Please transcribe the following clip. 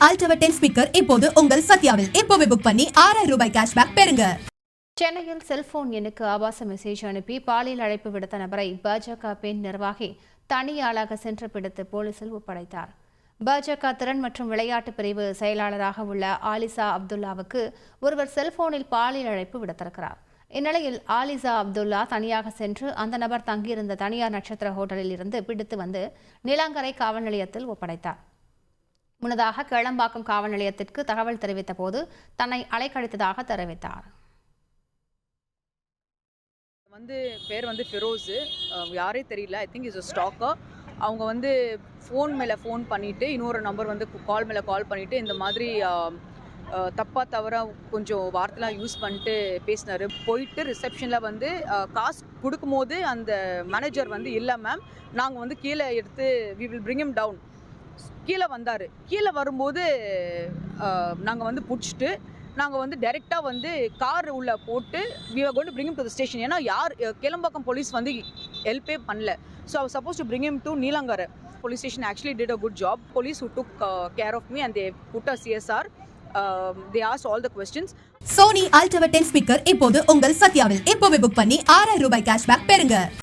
Altover 10 speaker இப்போது உங்கள் சத்யாவில் இப்போவே புக் பண்ணி ₹6000 கேஷ்பேக் பெறுங்க. சென்னையில் செல்போன் எண்ணுக்கு ஆபாச மெசேஜ் அனுப்பி பாலியல் அழைப்பு விடுத்த நபரை பாஜக பெண் நிர்வாகி தனியாளாக சென்று பிடித்து போலீசில் ஒப்படைத்தார். பாஜக திறன் மற்றும் விளையாட்டு பிரிவு செயலாளராக உள்ள ஆலிசா அப்துல்லாவுக்கு ஒருவர் செல்போனில் பாலியல் அழைப்பு விடுத்திருக்கிறார். இந்நிலையில் ஆலிசா அப்துல்லா தனியாக சென்று அந்த நபர் தங்கியிருந்த தனியார் நட்சத்திர ஹோட்டலில் இருந்து பிடித்து வந்து நீலாங்கரை காவல் நிலையத்தில் ஒப்படைத்தார். முன்னதாக கேளம்பாக்கம் காவல் நிலையத்திற்கு தகவல் தெரிவித்த போது தன்னை அலைக்கழித்ததாக தெரிவித்தார். பேர் ஃபிரோஸ், யாரே தெரியல. I think is a ஸ்டாக்கர். அவங்க ஃபோன் மேலே ஃபோன் பண்ணிவிட்டு இன்னொரு நம்பர் கால் மேலே கால் பண்ணிவிட்டு இந்த மாதிரி தப்பாக தவிர கொஞ்சம் வார்த்தைலாம் யூஸ் பண்ணிட்டு பேசினார். போயிட்டு ரிசப்ஷனில் காசு கொடுக்கும்போது அந்த மேனேஜர் இல்லை மேம், நாங்கள் கீழே எடுத்து we will bring him down. கீழே வந்தார். கீழே வரும்போது நாங்கள் பிடிச்சிட்டு நாங்கள் டைரெக்டாக கார் உள்ளே போட்டு we are going to bring him to the station. ஏன்னா கேளம்பாக்கம் போலீஸ் ஹெல்ப்பே பண்ணல. So I was suppose to bring him to Neelankarai police station. Actually did a good job. Police who took care of me and they put a CSR. They asked all the questions. Sony Altover 10 speaker இப்போது உங்கள் சத்யாவில் இப்போவே book பண்ணி ₹6000 cashback பெறுங்க.